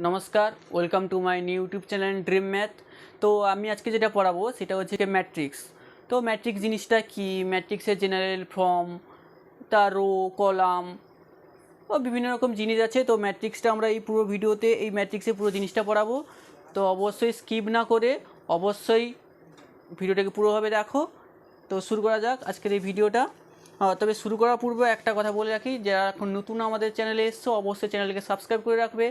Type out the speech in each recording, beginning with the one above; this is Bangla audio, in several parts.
নমস্কার, welcome to my new YouTube channel dream math. তো আমি আজকে যেটা পড়াবো সেটা হচ্ছে কি ম্যাট্রিক্স। তো ম্যাট্রিক্স জিনিসটা কি, ম্যাট্রিক্সের জেনারেল ফর্ম, তার রো, কলাম ও বিভিন্ন রকম জিনিস আছে। তো ম্যাট্রিক্সটা আমরা এই পুরো ভিডিওতে এই ম্যাট্রিক্সের পুরো জিনিসটা পড়াবো। তো অবশ্যই স্কিপ না করে অবশ্যই ভিডিওটাকে পুরোভাবে দেখো। তো শুরু করা যাক আজকের এই ভিডিওটা। তবে শুরু করার পূর্বে একটা কথা বলে রাখি, যারা এখন নতুন আমাদের চ্যানেলে এসছো অবশ্যই চ্যানেলকে সাবস্ক্রাইব করে রাখবে,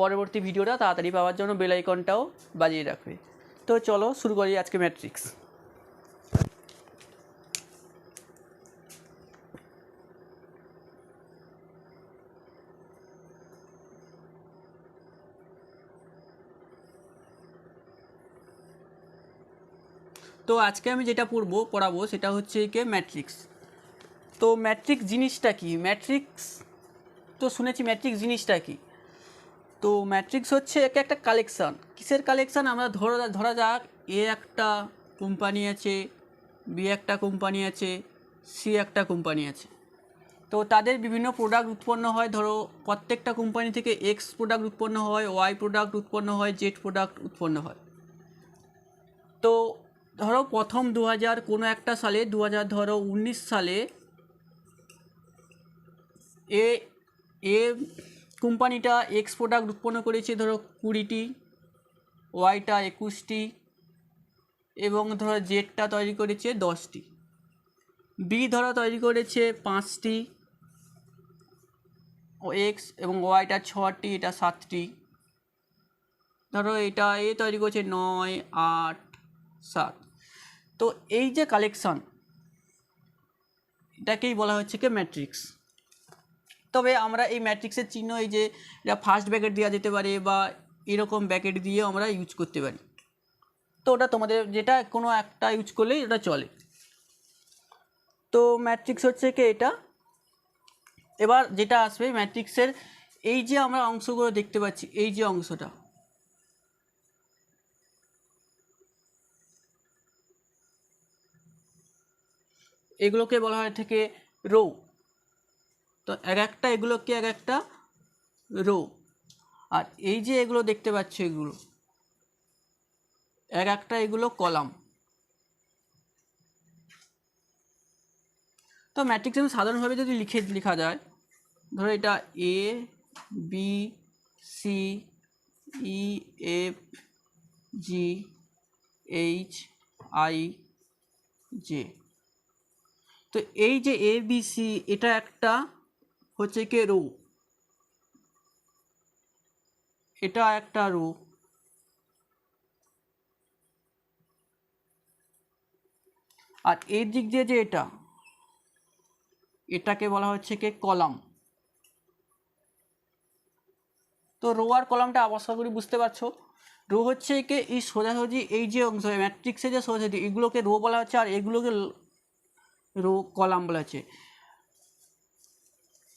পরবর্তী ভিডিওটা তাড়াতাড়ি পাওয়ার জন্য বেল আইকনটাও বাজিয়ে রাখবে। তো চলো শুরু করি আজকে ম্যাট্রিক্স। তো আজকে আমি যেটা পড়াবো সেটা হচ্ছে কি ম্যাট্রিক্স। তো ম্যাট্রিক্স জিনিসটা কি, ম্যাট্রিক্স তো শুনেছি, ম্যাট্রিক্স জিনিসটা কি। তো ম্যাট্রিক্স হচ্ছে একটা কালেকশান। কিসের কালেকশান? আমরা ধরা যাক এ একটা কোম্পানি আছে, বি একটা কোম্পানি আছে, সি একটা কোম্পানি আছে। তো তাদের বিভিন্ন প্রোডাক্ট উৎপন্ন হয়। ধরো প্রত্যেকটা কোম্পানি থেকে এক্স প্রোডাক্ট উৎপন্ন হয়, ওয়াই প্রোডাক্ট উৎপন্ন হয়, জেড প্রোডাক্ট উৎপন্ন হয়। তো ধরো প্রথম 2000 কোনো একটা সালে 2019 সালে এ এ কোম্পানিটা এক্স প্রোডাক্ট উৎপন্ন করেছে ধরো 20টি, ওয়াইটা 21টি এবং ধরো জেডটা তৈরি করেছে 10টি, বি ধরো তৈরি করেছে 5টি, ও এক্স এবং ওয়াইটা 6টি, এটা 7টি, ধরো এটা এ তৈরি করছে 9, 8, 7। তো এই যে কালেকশন, এটাকেই বলা হচ্ছে কি ম্যাট্রিক্স। তবে আমরা এই ম্যাট্রিক্সের চিহ্ন, এই যে এটা ফার্স্ট ব্র্যাকেট দেওয়া যেতে পারে বা এরকম ব্র্যাকেট দিয়ে আমরা ইউজ করতে পারি। তো ওটা তোমাদের যেটা কোনো একটা ইউজ করলেই ওটা চলে। তো ম্যাট্রিক্স হচ্ছে কি এটা। এবার যেটা আসবে ম্যাট্রিক্সের, এই যে আমরা অংশগুলো দেখতে পাচ্ছি, এই যে অংশটা, এগুলোকে বলা হয় থেকে রো। তো এক একটা এগুলোকে এক একটা রো। আর এই যে এগুলো দেখতে পাচ্ছ, এগুলো এক একটা এগুলো কলাম। তো ম্যাট্রিক্স আমি সাধারণভাবে যদি লেখা যায়, ধরো এটা A, B, C, E, F, G, H, I, J. তো এই যে এ বি সি, এটা একটা হচ্ছে কি রো, এটা একটা রো, আর এর দিক দিয়ে যে এটাকে বলা হচ্ছে কি কলাম। তো রো আর কলামটা আশা করি বুঝতে পারছো। রো হচ্ছে কি এই সোজাসুজি এই যে অংশ ম্যাট্রিক্সে যে সোজাসুজি, এগুলোকে রো বলা হচ্ছে, আর এগুলোকে রো কলাম বলা হচ্ছে।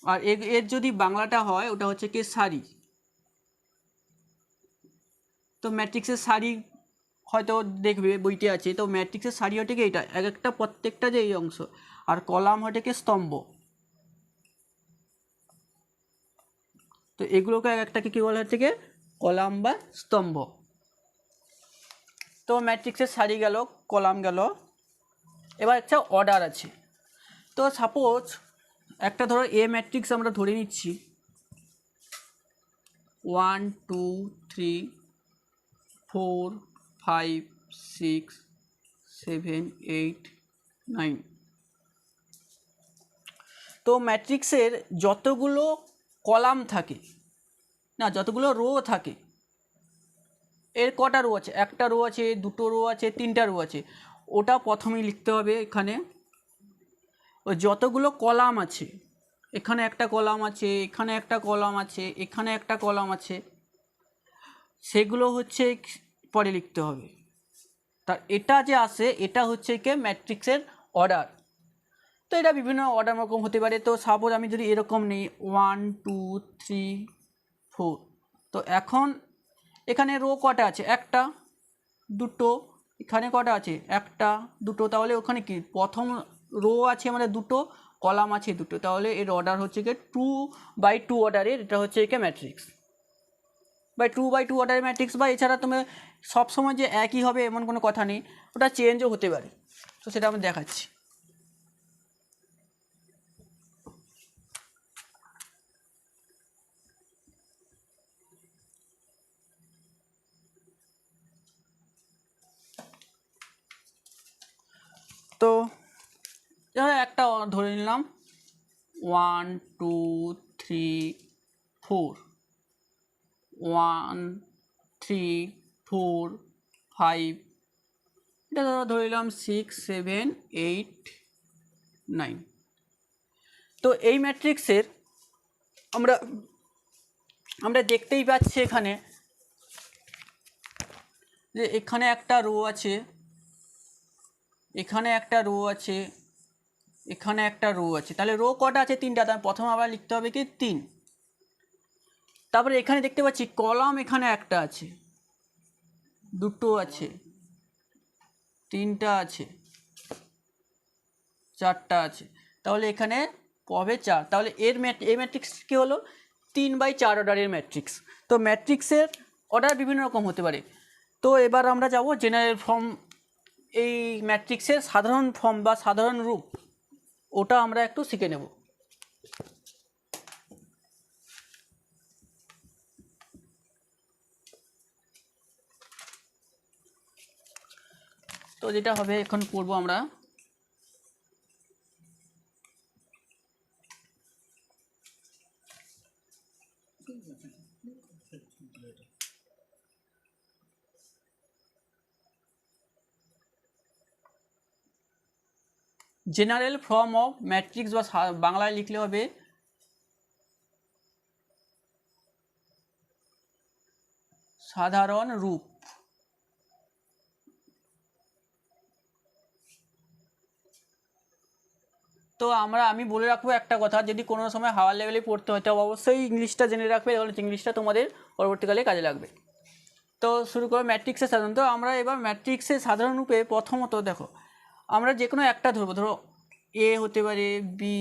আর এর যদি বাংলাটা হয় ওটা হচ্ছে কি সারি। তো ম্যাট্রিক্সের সারি হয়তো দেখবে বইতে আছে। তো ম্যাট্রিক্সের সারি হচ্ছে কি এইটা, এক একটা প্রত্যেকটা যে এই অংশ, আর কলাম হচ্ছে কি স্তম্ভ। তো এগুলোকে এক একটাকে কী বলা হচ্ছে কি কলাম বা স্তম্ভ। তো ম্যাট্রিক্সের সারি গেল, কলাম গেল। এবার একটা অর্ডার আছে। তো সাপোজ একটা ধরো এ ম্যাট্রিক্স আমরা ধরে নিচ্ছি 1, 2, 3, 4, 5, 6, 7, 8, 9। তো ম্যাট্রিক্সের যতগুলো কলাম থাকে না, যতগুলো রো থাকে, এর কটা রো আছে? একটা রো আছে, দুটো রো আছে, তিনটা রো আছে। ওটা প্রথমেই লিখতে হবে এখানে। ও যতগুলো কলাম আছে, এখানে একটা কলাম আছে, এখানে একটা কলাম আছে, এখানে একটা কলাম আছে, সেগুলো হচ্ছে পরে লিখতে হবে। তার এটা যে আসে এটা হচ্ছে কি ম্যাট্রিক্সের অর্ডার। তো এটা বিভিন্ন অর্ডার রকম হতে পারে। তো সাপোজ আমি যদি এরকম নিই 1, 2, 3, 4। তো এখন এখানে রো কটা আছে? একটা, দুটো। এখানে কটা আছে? একটা, দুটো। তাহলে ওখানে কি প্রথম রো আছে আমাদের দুটো, কলাম আছে দুটো, তাহলে এর অর্ডার হচ্ছে কি 2/2 অর্ডারের। এটা হচ্ছে কি ম্যাট্রিক্স। 2 অর্ডারের ম্যাট্রিক্স, বা এছাড়া তুমি সবসময় যে একই হবে এমন কোনো কথা নেই, ওটা চেঞ্জও হতে পারে। তো সেটা আমি দেখাচ্ছি। তো একটা ধরে নিলাম 1 2 3 4, 1 3 4 5, এটা ধরে নিলাম 6 7 8 9। তো এই ম্যাট্রিক্সের আমরা দেখতেই পাচ্ছি এখানে যে এখানে একটা রো আছে, এখানে একটা রো আছে, এখানে একটা রো আছে। তাহলে রো কটা আছে? 3টা। তাহলে প্রথমে আবার লিখতে হবে কি 3। তারপরে এখানে দেখতে পাচ্ছি কলাম এখানে একটা আছে, দুটো আছে, 3টা আছে, 4টা আছে। তাহলে এখানে হবে 4। তাহলে এই ম্যাট্রিক্স কী হলো? 3/4 অর্ডারের ম্যাট্রিক্স। তো ম্যাট্রিক্সের অর্ডার বিভিন্ন রকম হতে পারে। তো এবার আমরা যাব জেনারেল ফর্ম, এই ম্যাট্রিক্সের সাধারণ ফর্ম বা সাধারণ রূপ, ওটা আমরা একটু শিখে নেব। তো যেটা হবে এখন পড়বো আমরা, জেনারেল ফর্ম অফ ম্যাট্রিক্স, বা বাংলায় লিখলে হবে সাধারণ রূপ। তো আমি বলে রাখবো একটা কথা, যদি কোনো সময় হাওয়ার লেভেলে পড়তে হয় তো অবশ্যই ইংলিশটা জেনে রাখবে, তাহলে ইংলিশটা তোমাদের পরবর্তীকালে কাজে লাগবে। তো শুরু করো ম্যাট্রিক্সের সাধারণ। তো আমরা এবার ম্যাট্রিক্সের সাধারণ রূপে প্রথমত দেখো, আমরা যে কোনো একটা ধরবো, ধরো এ হতে পারে, বি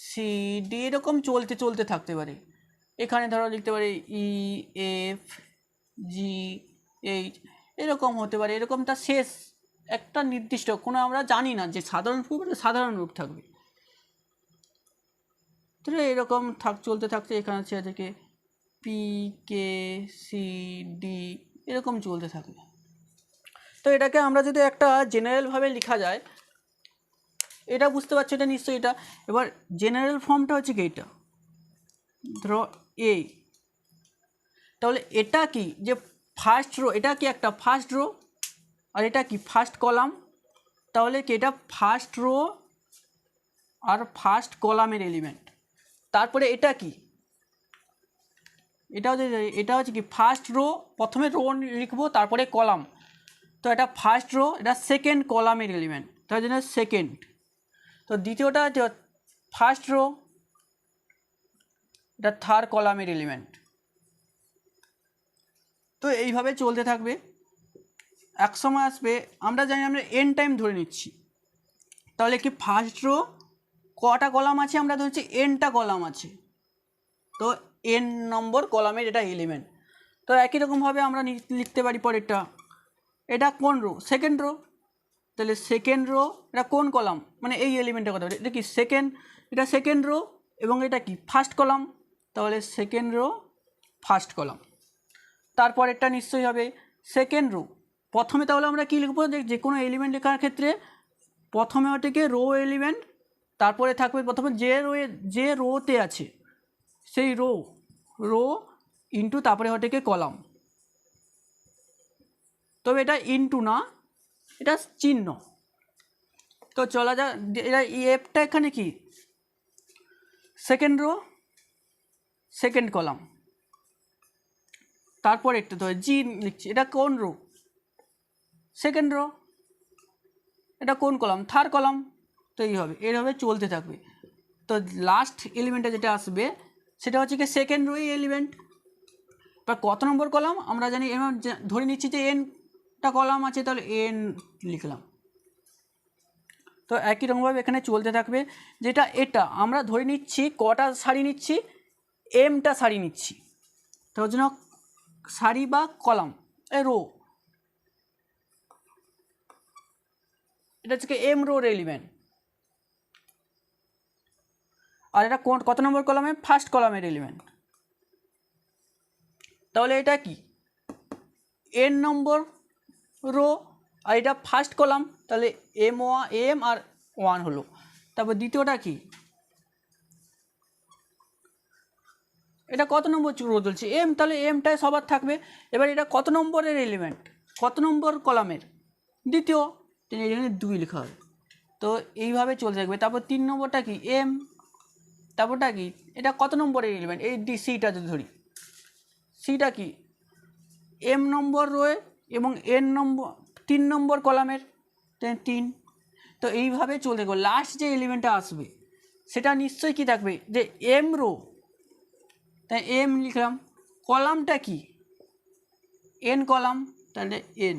সি ডি, এরকম চলতে চলতে থাকতে পারে। এখানে ধরো লিখতে পারি ই এফ জি এইচ, এরকম হতে পারে। এরকম তার শেষ একটা নির্দিষ্ট কোনো আমরা জানি না যে সাধারণ রূপ সাধারণ রূপ থাকবে। তো এরকম চলতে থাকতে এখানে থেকে পি কে সি ডি এরকম চলতে থাকবে। তো এটাকে আমরা যদি একটা জেনারেলভাবে লেখা যায়, এটা বুঝতে পারছো, এটা নিশ্চয়ই এটা। এবার জেনারেল ফর্মটা হচ্ছে কি, এটা ধরো এ, তাহলে এটা কি যে ফার্স্ট রো, এটা কি একটা ফার্স্ট রো, আর এটা কি ফার্স্ট কলাম। তাহলে কি এটা ফার্স্ট রো আর ফার্স্ট কলামের এলিমেন্ট। তারপরে এটা কি, এটা হচ্ছে কি ফার্স্ট রো, প্রথমে রো লিখবো তারপরে কলাম। তো এটা ফার্স্ট রো, এটা সেকেন্ড কলামের এলিমেন্ট, তার জন্য সেকেন্ড। তো দ্বিতীয়টা ফার্স্ট রো, এটা থার্ড কলামের এলিমেন্ট। তো এইভাবে চলতে থাকবে। এক সময় আসবে আমরা জানি আমরা এন টাইম ধরে নিচ্ছি, তাহলে কি ফার্স্ট রো কটা কলাম আছে, আমরা ধরছি এনটা কলাম আছে, তো এন নম্বর কলামের এটা এলিমেন্ট। তো একই রকমভাবে আমরা লিখতে পারি পরেরটা, এটা কোন রো, সেকেন্ড রো, তাহলে সেকেন্ড রো এটা কোন কলাম, মানে এই এলিমেন্টের কথা, এটা কি সেকেন্ড, এটা সেকেন্ড রো, এবং এটা কি ফার্স্ট কলাম, তাহলে সেকেন্ড রো ফার্স্ট কলাম। তারপর এটা নিশ্চয়ই হবে সেকেন্ড রো। প্রথমে তাহলে আমরা কী লিখবো, যে কোনো এলিমেন্ট লেখার ক্ষেত্রে প্রথমে ওটাকে রো এলিমেন্ট, তারপরে থাকবে প্রথমে যে রোতে আছে সেই রো ইন্টু তারপরে ওটাকে কলাম। তবে এটা ইন্টু না, এটা চিহ্ন। তো চলা যাক, এটা এফটা এখানে কি সেকেন্ড রো সেকেন্ড কলাম। তারপর একটা তো জি লিখছি, এটা কোন রো, সেকেন্ড রো, এটা কোন কলাম, থার্ড কলাম। তো এই হবে, এভাবে চলতে থাকবে। তো লাস্ট এলিমেন্টটা যেটা আসবে সেটা হচ্ছে কি সেকেন্ড রো এলিমেন্ট। এবার কত নম্বর কলাম আমরা জানি, এবার ধরে নিচ্ছি যে এনটা কলাম আছে, তাহলে এন লিখলাম। তো একই রকমভাবে এখানে চলতে থাকবে। যেটা এটা আমরা ধরে নিচ্ছি কটা সারি নিচ্ছি, এমটা সারি নিচ্ছি, তার জন্য সারি বা কলাম, এ রো, এটা হচ্ছে এম রোর এলিমেন্ট। আর এটা কত নম্বর কলামে? ফার্স্ট কলামের এলিমেন্ট। তাহলে এটা কি এন নম্বর রো, আর এটা ফার্স্ট কলাম, তাহলে এম আর 1 হলো। তারপর দ্বিতীয়টা কি, এটা কত নম্বর রো চলছে? এম, তাহলে এমটাই সবার থাকবে। এবার এটা কত নম্বরের এলিমেন্ট, কত নম্বর কলামের? দ্বিতীয়, এখানে 2 লেখা হবে। তো এইভাবে চলতে থাকবে। তারপর 3 নম্বরটা কি, এম, তারপরটা কি, এটা কত নম্বরের এলিমেন্ট? এই সিটা যদি ধরি, সিটা কি এম নম্বর রোয়ে এবং এন নম্বর 3 নম্বর কলামের, 3। তো এইভাবে চলতে থাকবে। লাস্ট যে এলিমেন্টটা আসবে সেটা নিশ্চয়ই কি থাকবে, যে এম রো, তাই এম লিখলাম। কলামটা কি, এন কলাম, তাহলে এন,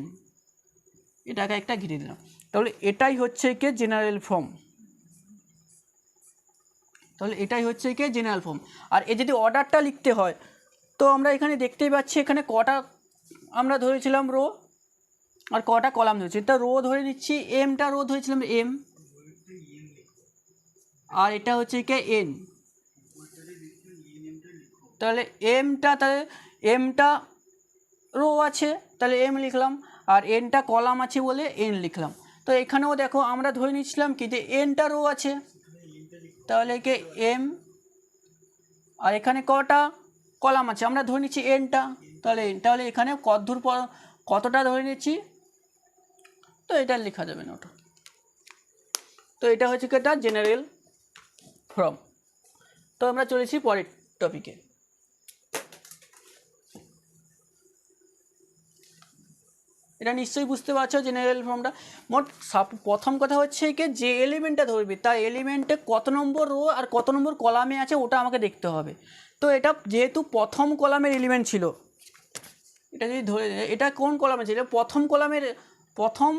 এটাকে একটা ঘিরে দিলাম। তাহলে এটাই হচ্ছে কি জেনারেল ফর্ম। তাহলে এটাই হচ্ছে কি জেনারেল ফর্ম। আর এ যদি অর্ডারটা লিখতে হয়, তো আমরা এখানে দেখতেই পাচ্ছি এখানে কটা আমরা ধরেছিলাম রো আর কটা কলাম ধরেছি। এটা রো ধরে নিচ্ছি, এমটা রো ধরেছিলাম এম, আর এটা হচ্ছে কি এন। তাহলে এমটা রো আছে, তাহলে এম লিখলাম, আর এনটা কলাম আছে বলে এন লিখলাম। তো এখানেও দেখো আমরা ধরে নিচ্ছিলাম কি, যে এনটা রো আছে, তাহলে কি এম, আর এখানে কটা কলাম আছে আমরা ধরে নিচ্ছি এনটা, তাহলে এন। তাহলে এখানে কতটা ধরে নিচ্ছি, তো এটা লেখা যাবে না ওটা। তো এটা হচ্ছে কি একটা জেনারেল ফর্ম। তো আমরা চলেছি পরের টপিকে। এটা নিশ্চয়ই বুঝতে পারছো জেনারেল ফর্মটা। মোট প্রথম কথা হচ্ছে কি, যে এলিমেন্টটা ধরবে তার এলিমেন্টে কত নম্বর রো আর কত নম্বর কলামে আছে ওটা আমাকে দেখতে হবে। তো এটা যেহেতু প্রথম কলামের এলিমেন্ট ছিল, এটা যদি ধরে, এটা কোন কলামে ছিল? প্রথম কলামের প্রথম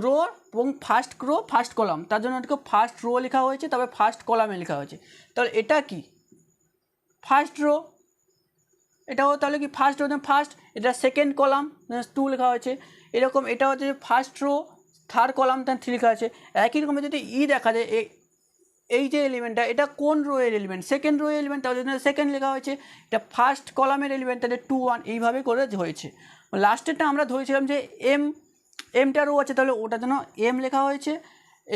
রো এবং ফার্স্ট কলাম, তার জন্য এটাকে ফার্স্ট রো লেখা হয়েছে, তবে ফার্স্ট কলামে লেখা হয়েছে। তাহলে এটা কি ফার্স্ট রো, এটাও তাহলে কি ফার্স্ট রো, ফার্স্ট, এটা সেকেন্ড কলাম 2 লেখা হয়েছে। এরকম এটা হচ্ছে ফার্স্ট রো, থার্ড কলাম তার 3 লেখা আছে। একই রকম যদি দেখা যায়, এই যে এলিমেন্টটা এটা কোন রো এর এলিমেন্ট? সেকেন্ড রো এলিমেন্ট, তাহলে সেকেন্ড লেখা হয়েছে। এটা ফার্স্ট কলামের এলিমেন্ট, তাহলে 2 1, এইভাবে করে হয়েছে। লাস্টেরটা আমরা ধরেছিলাম যে এমটা রো আছে, তাহলে ওটার জন্য এম লেখা হয়েছে,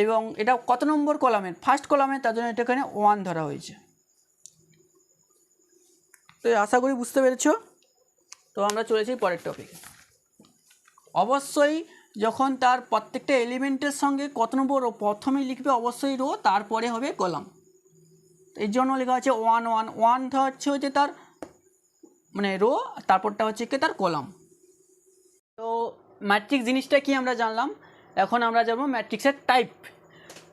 এবং এটা কত নম্বর কলামের? ফার্স্ট কলামের, তার জন্য এটা এখানে 1 ধরা হয়েছে। তো আশা করি বুঝতে পেরেছো। তো আমরা চলেছি পরের টপিকে। অবশ্যই যখন তার প্রত্যেকটা এলিমেন্টের সঙ্গে কত নম্বর রো, প্রথমেই লিখবে অবশ্যই রো, তারপরে হবে কলাম। এই জন্য লেখা আছে 1 1 1 হচ্ছে তার মানে রো, তারপরটা হচ্ছে কি তার কলাম। তো ম্যাট্রিক্স জিনিসটা কি আমরা জানলাম। এখন আমরা যাবো ম্যাট্রিক্সের টাইপ।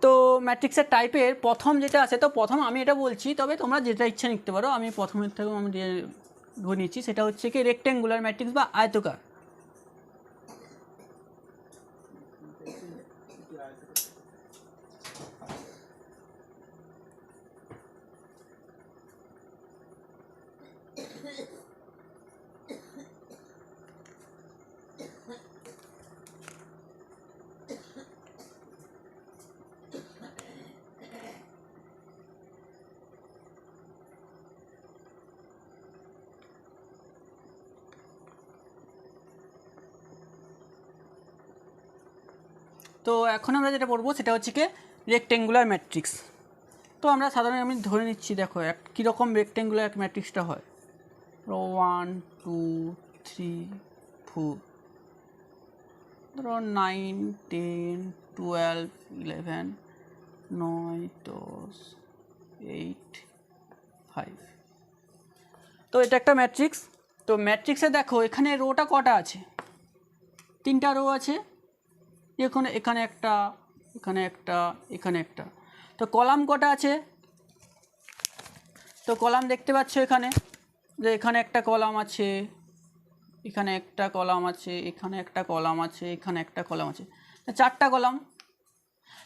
তো ম্যাট্রিক্সের টাইপের প্রথম যেটা আছে, তো প্রথম আমি এটা বলছি, তবে তোমরা যেটা ইচ্ছা লিখতে পারো। আমি প্রথমের থেকেও আমি ধরে নিচ্ছি, সেটা হচ্ছে কি রেক্ট্যাঙ্গুলার ম্যাট্রিক্স বা আয়তকার। তো এখন আমরা যেটা পড়বো সেটা হচ্ছে কি রেক্ট্যাঙ্গুলার ম্যাট্রিক্স। তো আমরা সাধারণত আমি ধরে নিচ্ছি, দেখো কীরকম রেক্ট্যাঙ্গুলার ম্যাট্রিক্সটা হয়। 1 2 3 4, ধরো 9 10 12 11 9 10 8 5। তো এটা একটা ম্যাট্রিক্স। তো ম্যাট্রিক্সে দেখো এখানে রোটা কটা আছে? 3টা রো আছে। এখানে একটা, এখানে একটা, এখানে একটা। তো কলাম কটা আছে? তো কলাম দেখতে পাচ্ছ এখানে, যে এখানে একটা কলাম আছে, এখানে একটা কলাম আছে, এখানে একটা কলাম আছে, এখানে একটা কলাম আছে, 4টা কলাম।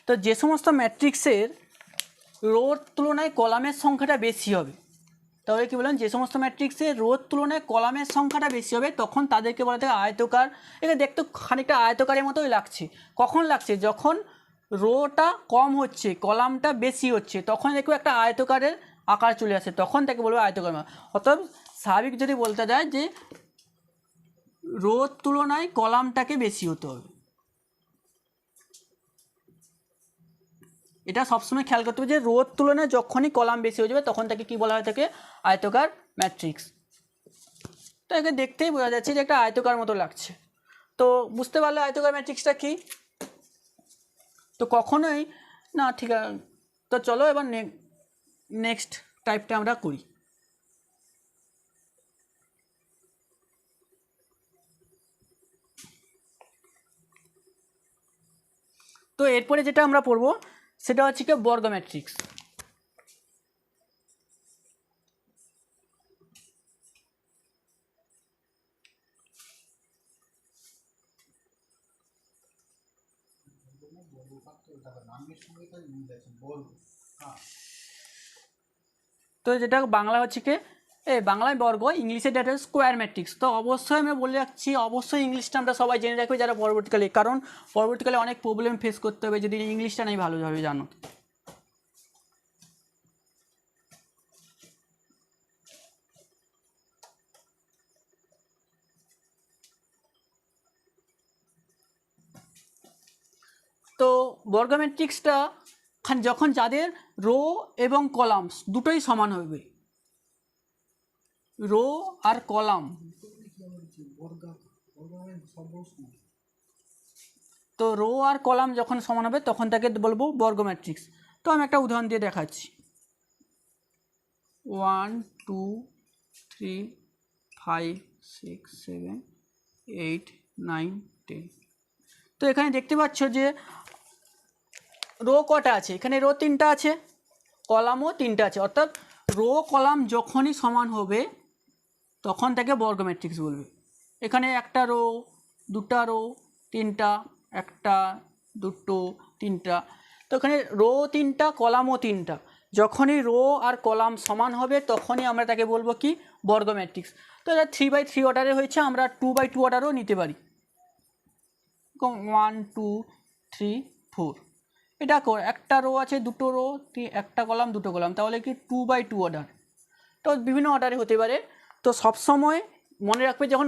তো যে সমস্ত ম্যাট্রিক্সের রোর তুলনায় কলামের সংখ্যাটা বেশি হবে, তাহলে কি বললাম, যে সমস্ত ম্যাট্রিক্সের রোর তুলনায় কলামের সংখ্যাটা বেশি হবে তখন তাদেরকে বলা থাকে আয়তকার। এটা দেখতে খানিকটা আয়তকারের মতোই লাগছে। কখন লাগছে? যখন রোটা কম হচ্ছে কলামটা বেশি হচ্ছে তখন দেখো একটা আয়তকারের আকার চলে আসে, তখন তাকে বলবো আয়তকার। অর্থাৎ স্বাভাবিক যদি বলতে যায় যে রোর তুলনায় কলামটাকে বেশি হতে হবে, এটা সবসময় খেয়াল করতে হবে যে রোর তুলনায় যখনই কলাম বেশি হয়ে যাবে তখন তাকে কী বলা হয়ে থাকে? আয়তকার ম্যাট্রিক্স। তো একে দেখতেই বোঝা যাচ্ছে যে একটা আয়তকার মতো লাগছে। তো বুঝতে পারলে আয়তকার ম্যাট্রিক্সটা কি? তো কখনোই না, ঠিক আছে। তো চলো এবার নেক্সট টাইপটা আমরা করি। তো এরপরে যেটা আমরা পড়বো সেটা হচ্ছে কি বর্গ ম্যাট্রিক্স। তো যেটা বাংলা হচ্ছে কি বাংলায় বর্গ, ইংলিশে ডেটা স্কোয়ার ম্যাট্রিক্স। তো অবশ্যই আমি বলে রাখছি, অবশ্যই ইংলিশটা আমরা সবাই জেনে রাখবে যারা পরবর্তীকালে, কারণ পরবর্তীকালে অনেক প্রবলেম ফেস করতে হবে যদি ইংলিশটা নাই ভালোভাবে জানো। তো বর্গ ম্যাট্রিক্সটা যখন যাদের রো এবং কলাম দুটোই সমান হবে, রো আর কলাম, তো রো আর কলাম যখন সমান হবে তখন তাকে বলবো বর্গ ম্যাট্রিক্স। তো আমি একটা উদাহরণ দিয়ে দেখাচ্ছি। 1 2 3 5 6 7 8 9 10। তো এখানে দেখতে পাচ্ছ যে রো কটা আছে? এখানে রো 3টা আছে, কলামও 3টা আছে। অর্থাৎ রো কলাম যখনই সমান হবে তখন তাকে বর্গ ম্যাট্রিক্স বলবে। এখানে একটা রো, দুটা রো, 3টা, একটা, দুটো, 3টা। তো এখানে রো 3টা, কলামও 3টা। যখনই রো আর কলাম সমান হবে তখনই আমরা তাকে বলবো কি? বর্গ ম্যাট্রিক্স। তো এটা 3/3 অর্ডারে হয়েছে, আমরা 2/2 অর্ডারও নিতে পারি। 1 2 3 4। এটা একটা রো আছে, দুটো রো, একটা কলাম, দুটো কলাম, তাহলে কি 2/2 অর্ডার। তো বিভিন্ন অর্ডারে হতে পারে। তো সবসময় মনে রাখবে যখন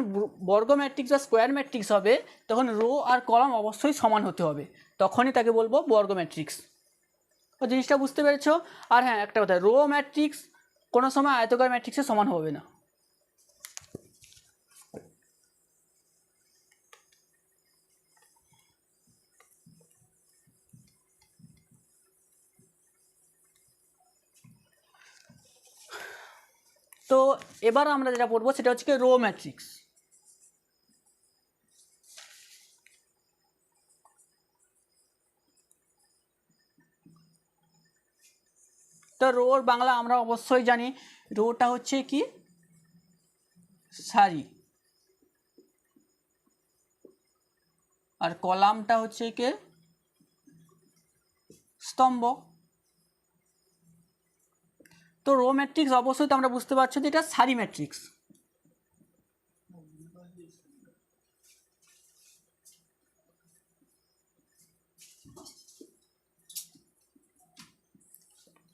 বর্গ ম্যাট্রিক্স বা স্কোয়ার ম্যাট্রিক্স হবে তখন রো আর কলাম অবশ্যই সমান হতে হবে, তখনই তাকে বলবো বর্গ ম্যাট্রিক্স। তো জিনিসটা বুঝতে পেরেছো? আর হ্যাঁ, একটা কথা, রো ম্যাট্রিক্স কোনো সময় আয়তকার ম্যাট্রিক্সের সমান হবে না। তো এবার আমরা যেটা পড়বো সেটা হচ্ছে রো ম্যাট্রিক্স। তো রোর বাংলা আমরা অবশ্যই জানি, রোটা হচ্ছে কি? সারি, আর কলামটা হচ্ছে কি? স্তম্ভ। তো রো ম্যাট্রিক্স অবশ্যই তো আমরা বুঝতে পারছি যে এটা সারি ম্যাট্রিক্স।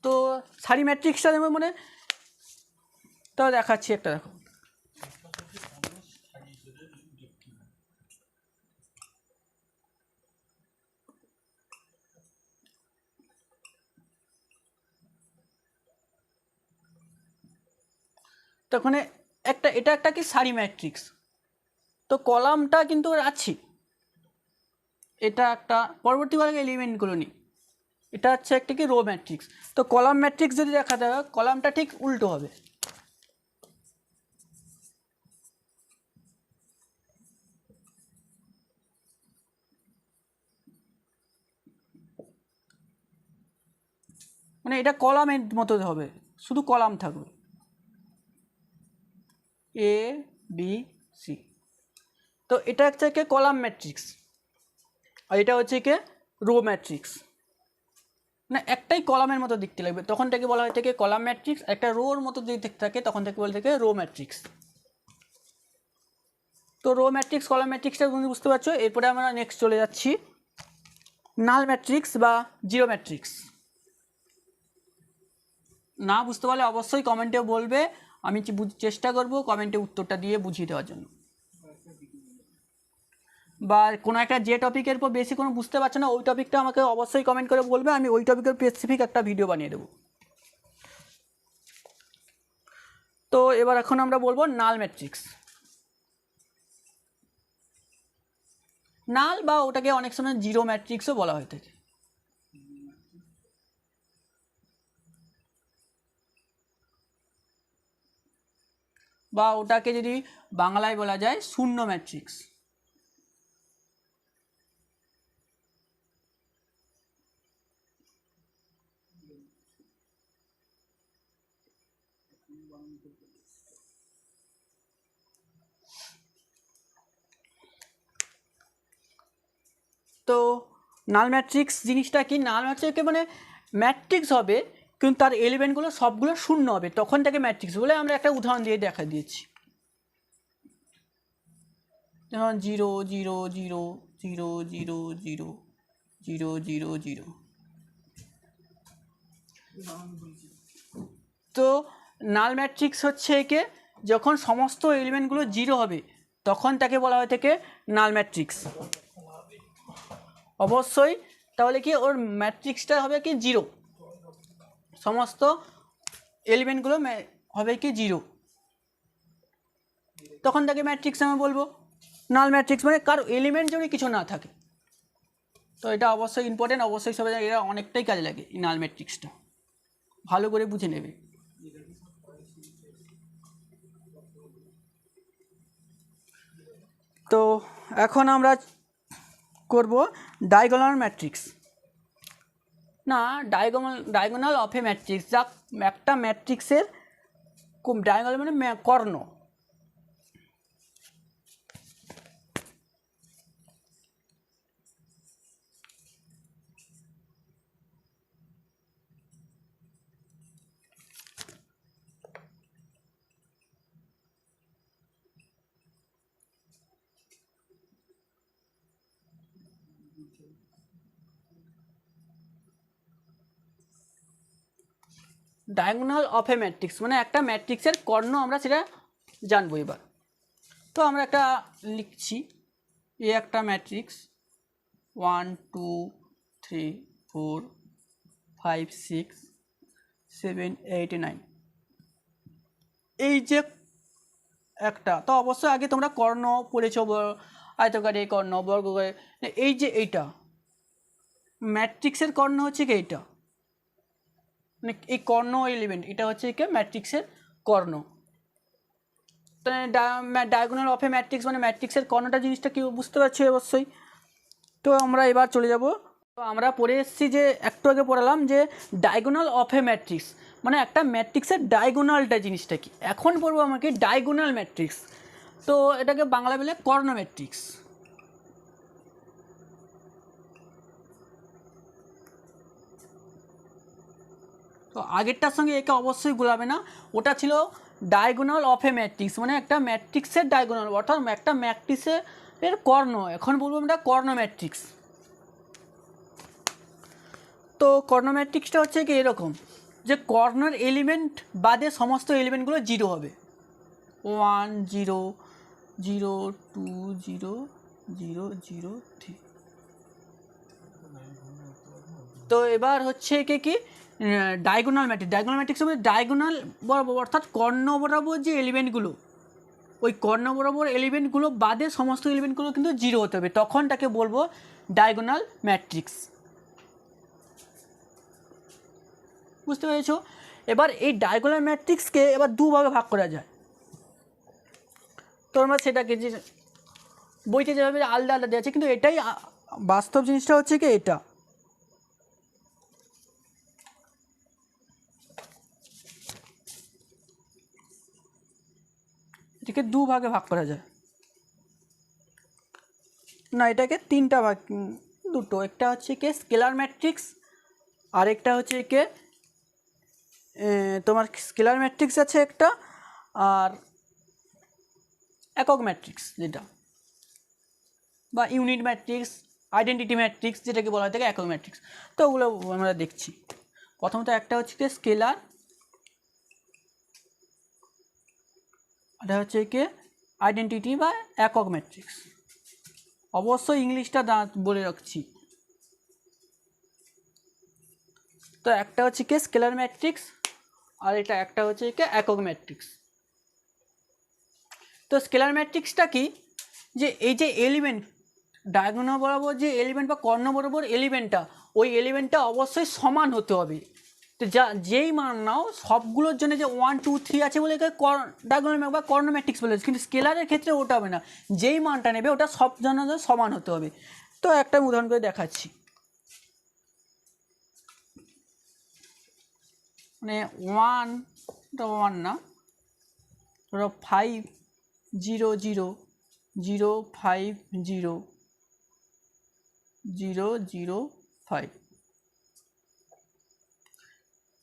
তো সারি ম্যাট্রিক্সটা মানে তো দেখাচ্ছি, একটা দেখো। তো ওখানে এটা একটা কি সারি ম্যাট্রিক্স। তো কলামটা কিন্তু আছে, এটা একটা পরবর্তীকালে এলিমেন্টগুলো নিই, এটা হচ্ছে একটা কি রো ম্যাট্রিক্স। তো কলাম ম্যাট্রিক্স যদি দেখা যায়, কলামটা ঠিক উল্টো হবে। মানে এটা কলামের মতো হবে, শুধু কলাম থাকবে, এ বি সি। তো এটা হচ্ছে কি কলাম ম্যাট্রিক্স, আর এটা হচ্ছে কি রো ম্যাট্রিক্স। না একটাই কলামের মতো দেখতে লাগবে, তখন থেকে বলা হয় থেকে কলাম ম্যাট্রিক্স। একটা রোর মতো যদি দেখতে থাকে তখন থেকে বলে থেকে রো ম্যাট্রিক্স। তো রো ম্যাট্রিক্স কলাম ম্যাট্রিক্সটা তুমি বুঝতে পারছো। এরপরে আমরা নেক্সট চলে যাচ্ছি নাল ম্যাট্রিক্স বা জিরো ম্যাট্রিক্স। না বুঝতে পারলে অবশ্যই কমেন্টে বলবে, আমি চেষ্টা করব কমেন্টে উত্তরটা দিয়ে বুঝিয়ে দেওয়ার জন্য। বা কোনো একটা যে টপিকের উপর বেশি কোনো বুঝতে পারছো না ওই টপিকটা আমাকে অবশ্যই কমেন্ট করে বলবে, আমি ওই টপিকের স্পেসিফিক একটা ভিডিও বানিয়ে দেবো। তো এবার এখন আমরা বলবো নাল ম্যাট্রিক্স। নাল বা ওটাকে অনেক সময় জিরো ম্যাট্রিক্সও বলা হয়ে থাকে। বা ওটাকে যদি বাংলায় বলা যায় শূন্য ম্যাট্রিক্স। তো নাল ম্যাট্রিক্স জিনিসটা কি? নাল ম্যাট্রিক্সকে মানে ম্যাট্রিক্স হবে কিন্তু তার এলিমেন্টগুলো সবগুলো শূন্য হবে, তখন তাকে ম্যাট্রিক্স বলে। আমরা একটা উদাহরণ দিয়ে দেখা দিয়েছি, যেমন 0 0 0 0 0 0 0 0 0। তো নাল ম্যাট্রিক্স হচ্ছে একে যখন সমস্ত এলিমেন্টগুলো জিরো হবে তখন তাকে বলা হয় থেকে নাল ম্যাট্রিক্স। অবশ্যই তাহলে কি ওর ম্যাট্রিক্সটা হবে কি জিরো, সমস্ত এলিমেন্টগুলো হবে কি জিরো, তখন তাকে ম্যাট্রিক্স আমি বলবো। নাল ম্যাট্রিক্স মানে কারো এলিমেন্ট যদি কিছু না থাকে। তো এটা অবশ্যই ইম্পর্টেন্ট, অবশ্যই সবাই এটা অনেকটাই কাজে লাগে এই নাল ম্যাট্রিক্সটা, ভালো করে বুঝে নেবে। তো এখন আমরা করব ডায়াগোনাল ম্যাট্রিক্স। না ডায়াগোনাল অফ এ ম্যাট্রিক্স, যা একটা ম্যাট্রিক্সের ডায়াগোনাল মানে কর্ণ। ডায়াগোনাল অফ এ ম্যাট্রিক্স মানে একটা ম্যাট্রিক্সের কর্ণ, আমরা সেটা জানবো এবার। তো আমরা একটা লিখছি, এ একটা ম্যাট্রিক্স 1 2 3 4 5 6 7 8 9, এই যে একটা। তো অবশ্যই আগে তোমরা কর্ণ পড়েছ, আয়তকারে কর্ণ, বর্গকারে। এই যে এইটা ম্যাট্রিক্সের কর্ণ হচ্ছে কি এইটা, মানে এই কর্ণ এলিমেন্ট এটা হচ্ছে কি ম্যাট্রিক্সের কর্ণ। ডায়াগোনাল অফ এ ম্যাট্রিক্স মানে ম্যাট্রিক্সের কর্ণটা জিনিসটা কি বুঝতে পারছি অবশ্যই। তো আমরা এবার চলে যাব, তো আমরা পড়ে এসেছি যে একটু আগে পড়ালাম যে ডায়াগোনাল অফ এ ম্যাট্রিক্স মানে একটা ম্যাট্রিক্সের ডায়াগোনালটা জিনিসটা কি। এখন পড়বো আমাকে ডায়াগোনাল ম্যাট্রিক্স, তো এটাকে বাংলা বলে কর্ণ ম্যাট্রিক্স। তো আগেরটার সঙ্গে একে অবশ্যই গোলাবে না, ওটা ছিল ডায়াগোনাল অফ এ ম্যাট্রিক্স মানে একটা ম্যাট্রিক্সের ডায়াগোনাল, অর্থাৎ একটা ম্যাট্রিক্সের কর্ণ। এখন বলবো আমরা কর্ণ ম্যাট্রিক্স। তো কর্ণ ম্যাট্রিক্সটা হচ্ছে কি এরকম যে কর্ণের এলিমেন্ট বাদে সমস্ত এলিমেন্টগুলো জিরো হবে, 1 0 0 2 0 0 0 3। তো এবার হচ্ছে কি ডায়াগোনাল ম্যাট্রিক্স। ডায়াগোনাল ম্যাট্রিক্স হবে ডায়াগোনাল বরাবর, অর্থাৎ কর্ণ বরাবর যে এলিমেন্টগুলো, ওই কর্ণ বরাবর এলিমেন্টগুলো বাদে সমস্ত এলিমেন্টগুলো কিন্তু জিরো হতে হবে, তখন তাকে বলবো ডায়াগোনাল ম্যাট্রিক্স। বুঝতে পেরেছো? এবার এই ডায়াগোনাল ম্যাট্রিক্সকে এবার দুভাগে ভাগ করা যায়। তো আমরা সেটাকে যে বইতে যেভাবে আলাদা আলাদা দেওয়া আছে, কিন্তু এটাই বাস্তব জিনিসটা হচ্ছে কি এটা। এটাকে দুভাগে ভাগ করা যায়, না এটাকে তিনটা ভাগ, দুটো। একটা হচ্ছে কি স্কেলার ম্যাট্রিক্স আরেকটা হচ্ছে কে তোমার স্কেলার ম্যাট্রিক্স আছে একটা, আর একক ম্যাট্রিক্স যেটা, বা ইউনিট ম্যাট্রিক্স, আইডেন্টিটি ম্যাট্রিক্স যেটাকে বলা হয় থাকে একক ম্যাট্রিক্স। তো ওগুলো আমরা দেখছি। প্রথমত একটা হচ্ছে কি স্কেলার, এটা হচ্ছে কি আইডেন্টিটি বা একক ম্যাট্রিক্স। অবশ্যই ইংলিশটা বলে রাখছি। তো একটা হচ্ছে কি স্কেলার ম্যাট্রিক্স, আর এটা একটা হচ্ছে কি একক ম্যাট্রিক্স। তো স্কেলার ম্যাট্রিক্সটা কি, যে এই যে এলিমেন্ট ডায়াগোনাল বরাবর যে এলিমেন্ট বা কর্ণ বরাবর এলিমেন্টটা, ওই এলিমেন্টটা অবশ্যই সমান হতে হবে। তো যেই মান নাও সবগুলোর জন্য যে 1 2 3 আছে বলে ডায়াগোনাল বা কর্ণ ম্যাট্রিক্স বলে, কিন্তু স্কেলারের ক্ষেত্রে ওটা হবে না, যেই মানটা নেবে ওটা সব জন্য সমান হতে হবে। তো একটা উদাহরণ করে দেখাচ্ছি। মানে 1 না, ধরো 5 0 0 0 5 0 0 0 5।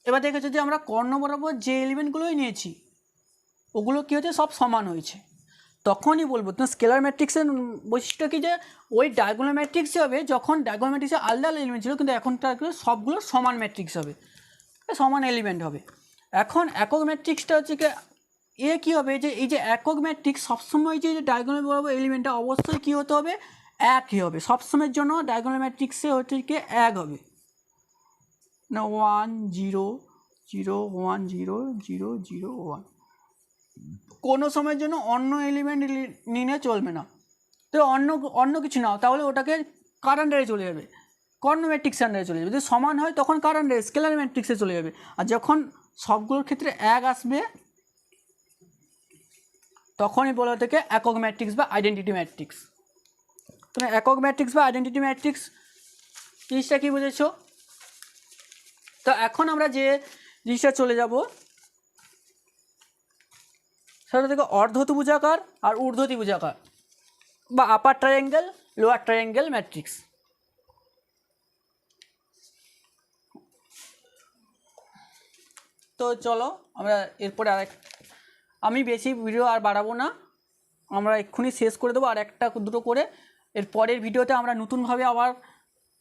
এবার দেখেছো যে আমরা কর্ণ বরাবর যে এলিমেন্টগুলোই নিয়েছি ওগুলো কী হচ্ছে, সব সমান হয়েছে। তখনই বলবো তো স্কেলার ম্যাট্রিক্সের বৈশিষ্ট্য কি, যে ওই ডায়াগোনাল ম্যাট্রিক্সই হবে যখন ডায়াগোনাল ম্যাট্রিক্সে আলাদা আলাদা এলিমেন্ট ছিল, কিন্তু এখন সবগুলো সমান ম্যাট্রিক্স হবে, সমান এলিমেন্ট হবে। এখন একক ম্যাট্রিক্সটা হচ্ছে কি কী হবে, যে এই যে একক ম্যাট্রিক্স সবসময় যে ডায়াগোনাল বরাবর এলিমেন্টটা অবশ্যই কী হতে হবে, একই হবে সবসময়ের জন্য। ডায়াগোনাল ম্যাট্রিক্সে হচ্ছে কি এক হবে না, 1 0 0 1 0 0 0 1। কোনো সময়ের জন্য অন্য এলিমেন্ট নিলে চলবে না। তো অন্য কিছু নাও, তাহলে ওটাকে কার আন্ডারে চলে যাবে, কর্ণ ম্যাট্রিক্স আন্ডারে চলে যাবে। যদি সমান হয় তখন কার আন্ডারে, স্কেলার ম্যাট্রিক্সে চলে যাবে। আর যখন সবগুলোর ক্ষেত্রে এক আসবে তখনই বলা থেকে একক ম্যাট্রিক্স বা আইডেন্টিটি ম্যাট্রিক্স। তুমি একক ম্যাট্রিক্স বা আইডেন্টিটি ম্যাট্রিক্স জিনিসটা কি বুঝেছো? তো এখন আমরা যে জিনিসটা চলে যাব সেটা থেকে অর্ধত্রিভুজাকার আর ঊর্ধ্বত্রিভুজাকার বা আপার ট্রায়াঙ্গেল লোয়ার ট্রায়াঙ্গেল ম্যাট্রিক্স। তো চলো আমরা এরপরে আমি বেশি ভিডিও আর বাড়াবো না, আমরা এক্ষুনি শেষ করে দেবো। আর একটা দুটো করে এর পরের ভিডিওতে আমরা নতুনভাবে আবার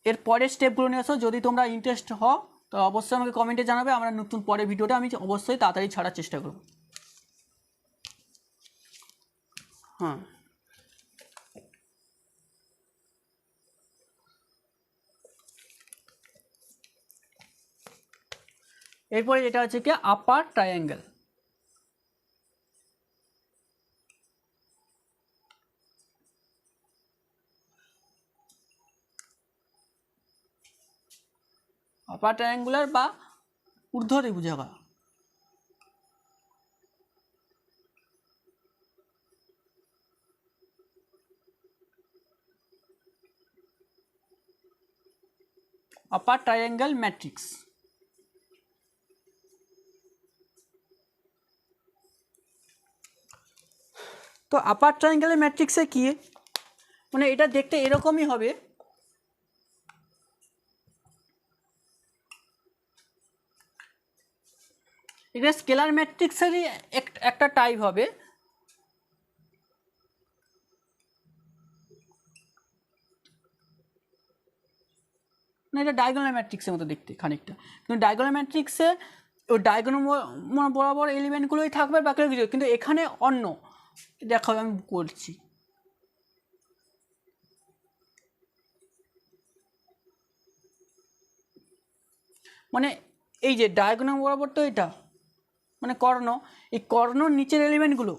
এর পরের স্টেপগুলো নিয়ে আসো। যদি তোমরা ইন্টারেস্ট হও তো অবশ্যই আমাকে কমেন্টে জানাবে, আমরা নতুন পরের ভিডিওটা আমি অবশ্যই তাড়াতাড়ি ছাড়ার চেষ্টা করব। হ্যাঁ, এরপরে যেটা হচ্ছে কি আপার ট্রায়াঙ্গেল। আপার ট্রায়াঙ্গুলার বা ঊর্ধ্বত্রিভুজাকার। আপার ট্রায়াঙ্গেল ম্যাট্রিক্স। তো আপার ট্রায়াঙ্গেলের ম্যাট্রিক্সে কি, মানে এটা দেখতে এরকমই হবে। এটা স্কেলার ম্যাট্রিক্সেরই একটা টাইপ হবে। না, এটা ডায়াগোনাল ম্যাট্রিক্সের মতো দেখতে খানিকটা, কিন্তু ডায়াগোনাল ম্যাট্রিক্সে ওই ডায়াগোনাল বরাবর এলিমেন্টগুলোই থাকবে বাকি কিছু, কিন্তু এখানে অন্য দেখাবে, আমি করছি। মানে এই যে ডায়াগোনাল বরাবর তো এটা মানে কর্ণ, এই কর্ণর নিচের এলিমেন্টগুলো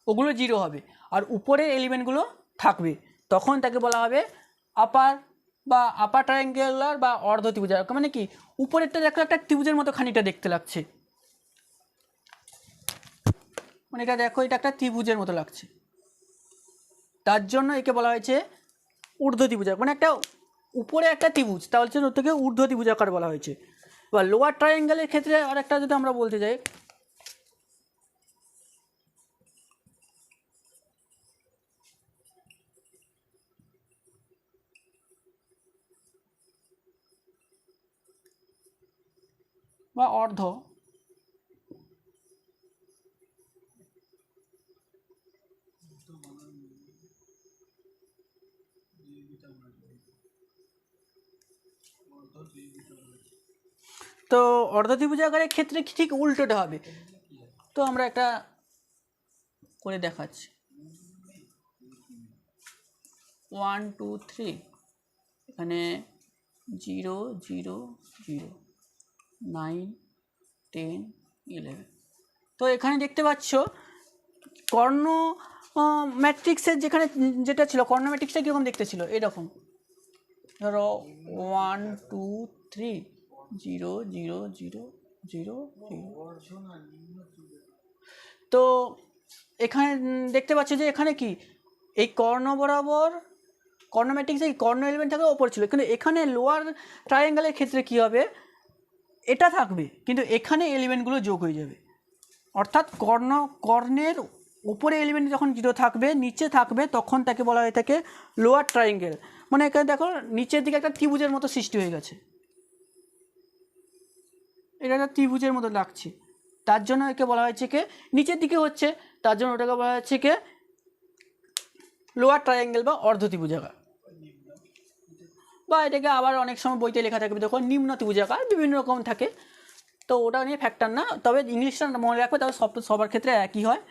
ওগুলো জিরো হবে আর উপরের এলিমেন্টগুলো থাকবে, তখন তাকে বলা হবে আপার বা আপার ট্রায়াঙ্গুলার বা অর্ধত্রিভুজাকার। মানে কি উপরেরটা দেখো একটা ত্রিভুজের মতো খানিকটা দেখতে লাগছে, মানে এটা দেখো এটা একটা ত্রিভুজের মতো লাগছে, তার জন্য একে বলা হয়েছে ঊর্ধ্বত্রিভুজাকার। মানে একটা উপরে একটা ত্রিভুজ, তাহলে ওর থেকে ঊর্ধ্বত্রিভুজাকার বলা হয়েছে। এবার লোয়ার ট্রায়াঙ্গেলের ক্ষেত্রে আরেকটা যদি আমরা বলতে যাই, বা অর্ধ। তো অর্ধত্রিভুজাকারের ক্ষেত্রে ঠিক উল্টোটা হবে। তো আমরা একটা করে দেখাচ্ছি। 1 2 3 এখানে 0 0 0 9 10 11। তো এখানে দেখতে পাচ্ছ কর্ণ ম্যাট্রিক্সের যেখানে যেটা ছিল, কর্ণ ম্যাট্রিক্সটা কীরকম দেখতে ছিল, এরকম ধরো 1 2 3 0 0 0 0 0। তো এখানে দেখতে পাচ্ছ যে এখানে কি এই কর্ণ বরাবর কর্ণ ম্যাট্রিক্সে কর্ণ এলিমেন্ট থাকবে ওপর ছিল, কিন্তু এখানে লোয়ার ট্রায়াঙ্গেলের ক্ষেত্রে কি হবে, এটা থাকবে কিন্তু এখানে এলিমেন্টগুলো যোগ হয়ে যাবে। অর্থাৎ কর্ণের উপরে এলিমেন্ট যখন 0 থাকবে, নিচে থাকবে, তখন তাকে বলা হয়ে থাকে লোয়ার ট্রায়াঙ্গেল। মানে এখানে দেখো নিচের দিকে একটা ত্রিভুজের মতো সৃষ্টি হয়ে গেছে, এটা একটা ত্রিভুজের মতো লাগছে, তার জন্য একে বলা হয়েছে কে নিচের দিকে হচ্ছে, তার জন্য ওটাকে বলা হচ্ছে কে লোয়ার ট্রায়াঙ্গেল বা অর্ধ ত্রিভুজাকার। বা এটাকে আবার অনেক সময় বইতে লেখা থাকবে দেখো নিম্ন ত্রিভুজাকার, বিভিন্ন রকম থাকে। তো ওটা নিয়ে ফ্যাক্টর না, তবে ইংলিশটা মনে রাখবে, তবে সবার ক্ষেত্রে একই হয়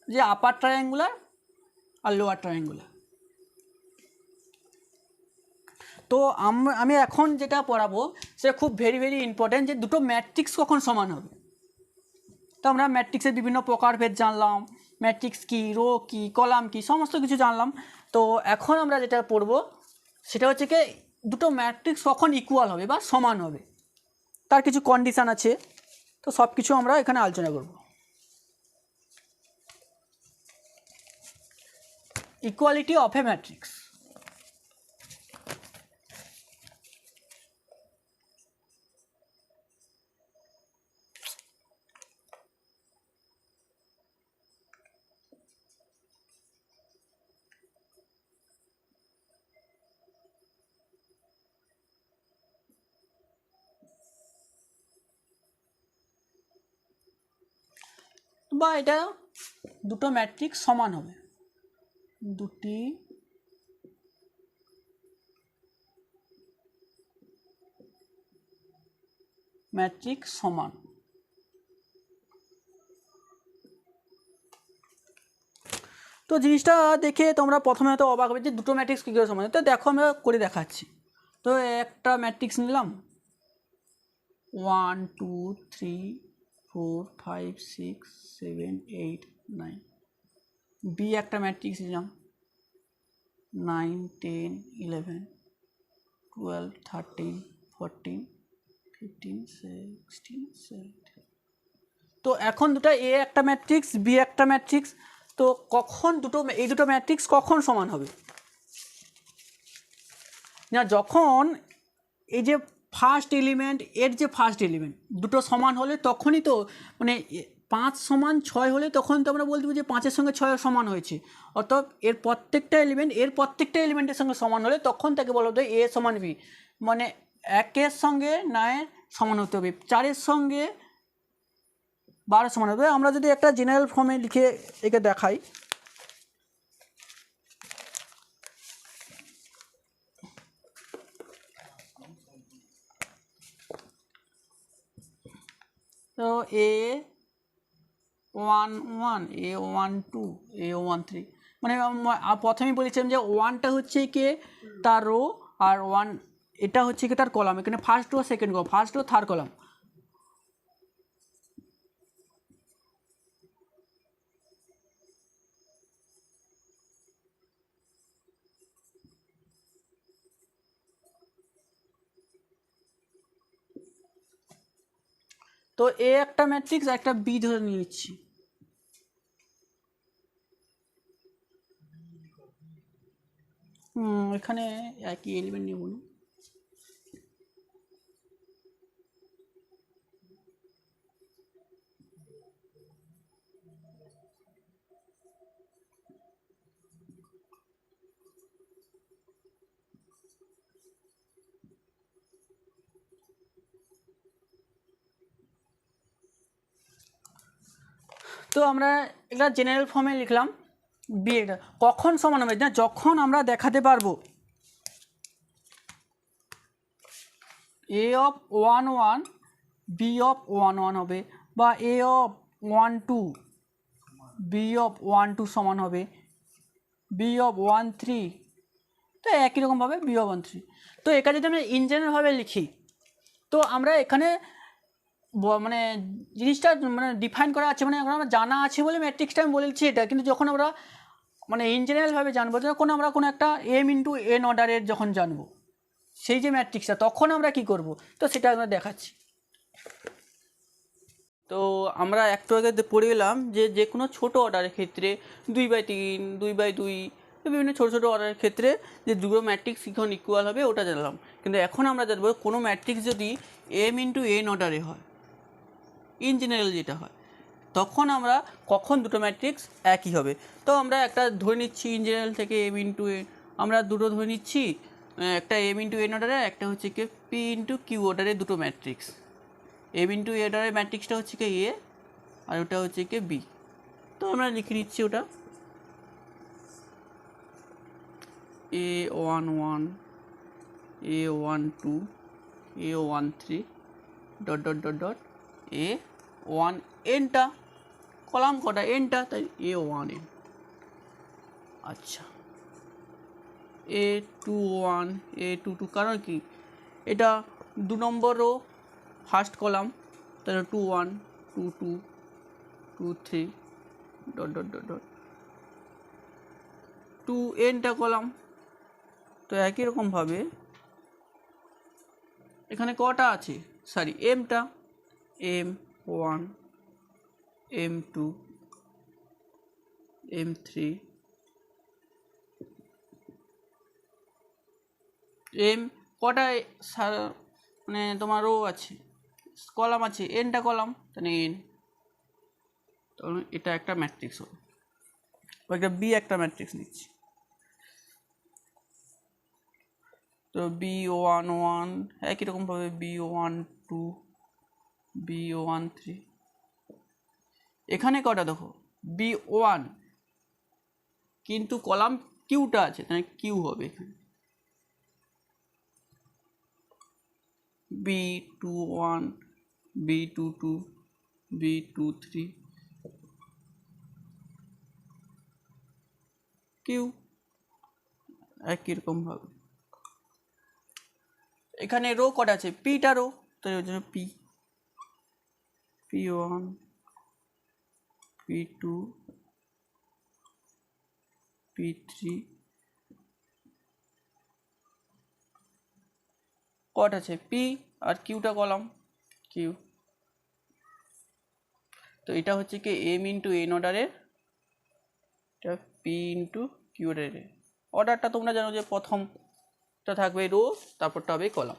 যে আপার ট্রায়াঙ্গুলার আর লোয়ার ট্রায়াঙ্গুলার। তো আমি এখন যেটা পড়াবো সেটা খুব ভেরি ভেরি ইম্পর্টেন্ট, যে দুটো ম্যাট্রিক্স কখন সমান হবে। তো আমরা ম্যাট্রিক্সের বিভিন্ন প্রকারভেদ জানলাম, ম্যাট্রিক্স কী, রো কী, কলাম কী, সমস্ত কিছু জানলাম। তো এখন আমরা যেটা পড়বো সেটা হচ্ছে কি দুটো ম্যাট্রিক্স কখন ইকুয়াল হবে বা সমান হবে, তার কিছু কন্ডিশান আছে। তো সব কিছু আমরা এখানে আলোচনা করব। Equality of A matrix. বা এটা দুটো ম্যাট্রিক্স সমান হবে, দুটি ম্যাট্রিক্স সমান। তো জিনিসটা দেখে তোমরা প্রথমে হয়তো অবাক হবে যে দুটো ম্যাট্রিক্স কী করে সমান। তো দেখো আমরা করে দেখাচ্ছি। তো একটা ম্যাট্রিক্স নিলাম 1 2 3 4 5 6 7 8 9। বি একটা ম্যাট্রিক্স নিলাম 9 10 11 12 13 14 15 16 17। তো এখন দুটো এ একটা ম্যাট্রিক্স, বি একটা ম্যাট্রিক্স। তো কখন এই দুটো ম্যাট্রিক্স কখন সমান হবে না, যখন এই যে ফার্স্ট এলিমেন্ট এর যে ফার্স্ট এলিমেন্ট দুটো সমান হলে তখনই তো, মানে 5 সমান 6 হলে তখন তো আমরা বলতে পারি যে 5-এর সঙ্গে 6 সমান হয়েছে। অর্থাৎ এর প্রত্যেকটা এলিমেন্টের সঙ্গে সমান হলে তখন তাকে বলা হতো এ সমান বি, মানে 1-এর সঙ্গে 9-এর সমান হতে হবে, 4-এর সঙ্গে 12 সমান হবে। আমরা যদি একটা জেনারেল ফর্মে লিখে একে দেখাই, তো A11 A12 A13, মানে প্রথমেই বলেছিলাম যে 1টা হচ্ছে কি তার রো আর 1 এটা হচ্ছে কি তার কলাম। এখানে first row second rho, first row third column. তো এ একটা ম্যাট্রিক্স একটা বি ধরে নিয়ে নিচ্ছি। এখানে একই এলিমেন্ট নেব না, তো আমরা এটা জেনারেল ফর্মে লিখলাম বি এটা কখন সমান হবে না, যখন আমরা দেখাতে পারবো এ অফ 1 1 বি অফ 1 1 হবে, বা এ অফ 1 2 বি অফ 1 2 সমান হবে, বি অফ 1 3, তো একই রকমভাবে বি অফ 1 3। তো এটা যদি আমরা ইন জেনারেলভাবে লিখি, তো আমরা এখানে মানে জিনিসটা মানে ডিফাইন করা আছে, মানে আমরা জানা আছে বলে ম্যাট্রিক্সটা আমি বলেছি এটা, কিন্তু যখন আমরা মানে ইন জেনারেলভাবে জানবো, যখন আমরা কোনো একটা এম ইন্টু এন অর্ডারের যখন জানবো সেই যে ম্যাট্রিক্সটা, তখন আমরা কি করব, তো সেটা আমরা দেখাচ্ছি। তো আমরা একটু আগে পড়ে এলাম যে কোনো ছোটো অর্ডারের ক্ষেত্রে 2/3 2/2 বিভিন্ন ছোটো ছোটো অর্ডারের ক্ষেত্রে যে দুটো ম্যাট্রিক্স কখন ইকুয়াল হবে ওটা জানলাম। কিন্তু এখন আমরা জানবো কোনো ম্যাট্রিক্স যদি এম ইন্টু এন অর্ডারে হয়, ইন জেনারেল যেটা হয়, তখন আমরা কখন দুটো ম্যাট্রিক্স একই হবে। তো আমরা একটা ধরে নিচ্ছি ইন জেনারেল থেকে এম ইন্টু এন, আমরা দুটো ধরে নিচ্ছি, একটা এম ইন্টু এন অর্ডারে, একটা হচ্ছে কি পি ইন্টু কিউ অর্ডারে দুটো ম্যাট্রিক্স। এম ইন্টু এ অর্ডারের ম্যাট্রিক্সটা হচ্ছে কি এ, আর ওটা হচ্ছে কি বি। তো আমরা লিখে নিচ্ছি ওটা A11 A12 A13 dot dot dot dot A1 এনটা কলাম কটা এনটা, তাই A1 n। আচ্ছা A21 A22, কারণ কি এটা 2 নম্বর রো ফার্স্ট কলাম, তাহলে 2 1 2 2 2 3 ডট ডট ডট ডট 2 এনটা কলাম। তো একই রকমভাবে এখানে কটা আছে, sorry এমটা, M1 M2 M3 M কটা মানে তোমার রো আছে, কলাম আছে, এনটা কলাম, তাহলে এন, তাহলে এটা একটা ম্যাট্রিক্স হবে, একটা বি একটা ম্যাট্রিক্স নিচ্ছি। তো B11 একই রকমভাবে B12 B13, এখানে কটা দেখো B1, কিন্তু কলাম কিউটা আছে, তাহলে কিউ হবে এখানে B21 B22 B23 কিউ, একই রকমভাবে এখানে রো কটা আছে, পিটা রো, তো ওই জন্য পি, P1 P2 P3 কট আছে পি, আর কিউটা কলাম কিউ। তো এটা হচ্ছে কি এম ইন্টু এন অর্ডারের, এটা পি ইন্টু কিউ অর্ডারের। অর্ডারটা তোমরা জানো যে প্রথমটা থাকবে রো, তারপরটা হবে কলাম।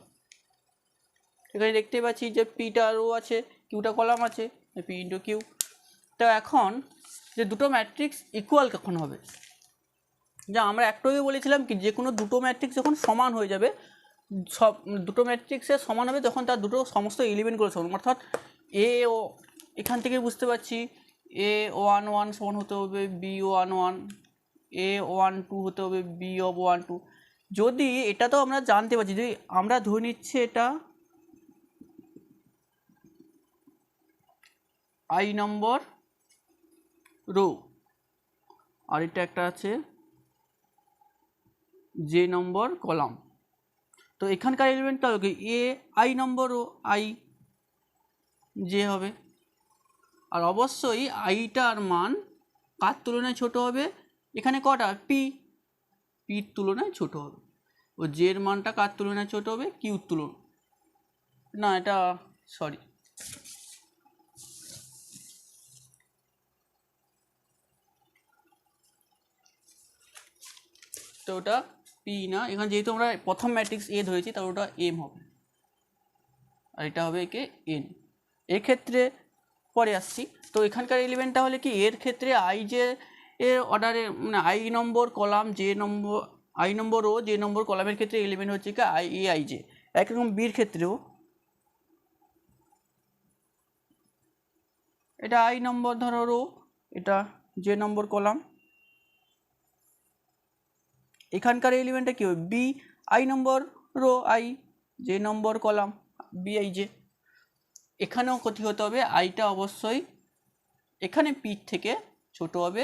এখানে দেখতে পাচ্ছি যে পিটা রো আছে, কিউটা কলাম আছে, পি ইন্টু কিউ। তো এখন যে দুটো ম্যাট্রিক্স ইকুয়াল কখন হবে, যা আমরা একটু আগে বলেছিলাম কি যে কোনো দুটো ম্যাট্রিক্স যখন সমান হয়ে যাবে, সব দুটো ম্যাট্রিক্সের সমান হবে তখন তার দুটো সমস্ত এলিমেন্টগুলো সমান, অর্থাৎ এ ও এখান থেকে বুঝতে পারছি A11 সমান হতে হবে B11, A12 হতে হবে B of 1 2। যদি এটা তো আমরা জানতে পারছি, যদি আমরা ধরে নিচ্ছি এটা I নম্বর রো, আর এটা একটা আছে জে নম্বর কলাম, তো এখানকার এলিমেন্টটা হবে এ আই নম্বর ও আই জে হবে, আর অবশ্যই আইটার মান কার তুলনায় ছোট হবে, এখানে কটা পি, পির তুলনায় ছোট হবে, ও জের মানটা কার তুলনায় ছোট হবে, কিউর তুলনায়, না এটা সরি তো ওটা পি না, এখানে যেহেতু আমরা প্রথম ম্যাট্রিক্স এ ধরেছি তাহলে ওটা এম হবে, আর এটা হবে কে এন। এক্ষেত্রে পরে আসছি। তো এখানকার এলিমেন্টটা হলে কি এর ক্ষেত্রে আই জে এর অর্ডারে, মানে I number column J number, I number ও জে নম্বর কলামের ক্ষেত্রে এলিমেন্ট হচ্ছে কি আই এ আই জে। একরকম বির ক্ষেত্রেও এটা আই নম্বর ধরো রো, এটা যে নম্বর কলাম, এখানকার এলিমেন্টটা কী হবে b i number row, i j number column b i j. এখানেও ক্ষতি হতে হবে, আইটা অবশ্যই এখানে পির থেকে ছোট হবে,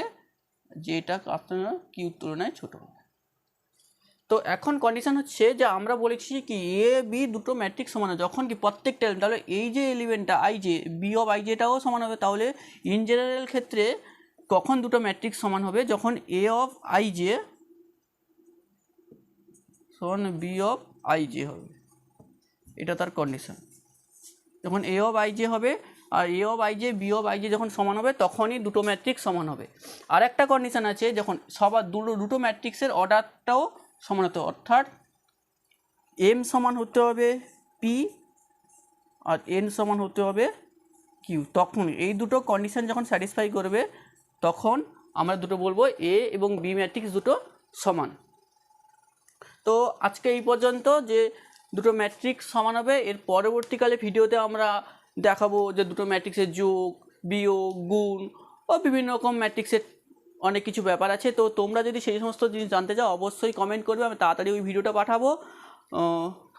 যেটা আপনার কিউর তুলনায় ছোট হবে। তো এখন কন্ডিশন হচ্ছে যে আমরা বলেছি কি এ বি দুটো ম্যাট্রিক্স সমান হবে, যখন কি প্রত্যেকটা তাহলে এই যে এলিমেন্টটা I J B of I জেটাও সমান হবে। তাহলে ইন জেনারেল ক্ষেত্রে কখন দুটো ম্যাট্রিক্স সমান হবে, যখন এ অফ আই জে সমান বি অফ আই জে হবে, এটা তার কন্ডিশন। যখন এ অফ আই জে হবে আর A of I J B of I J যখন সমান হবে তখনই দুটো ম্যাট্রিক্স সমান হবে। আর একটা কন্ডিশন আছে যখন সবার দুটো ম্যাট্রিক্সের অর্ডারটাও সমান হতে, অর্থাৎ এম সমান হতে হবে পি আর এন সমান হতে হবে কিউ। তখন এই দুটো কন্ডিশন যখন স্যাটিসফাই করবে তখন আমরা দুটো বলবো এ এবং বি ম্যাট্রিক্স দুটো সমান। তো আজকে এই পর্যন্ত যে দুটো ম্যাট্রিক্স সমান হবে। এর পরবর্তীকালে ভিডিওতে আমরা দেখাবো যে দুটো ম্যাট্রিক্সের যোগ, বিয়োগ, গুণ ও বিভিন্ন রকম ম্যাট্রিক্সের অনেক কিছু ব্যাপার আছে। তো তোমরা যদি সেই সমস্ত জিনিস জানতে চাও অবশ্যই কমেন্ট করবে, আমি তাড়াতাড়ি ওই ভিডিওটা পাঠাবো।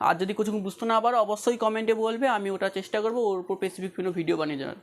আর যদি কিছু বুঝতে না পারো অবশ্যই কমেন্টে বলবে, আমি ওটা চেষ্টা করবো ওর উপর স্পেসিফিক কোনো ভিডিও বানিয়ে দেওয়ার।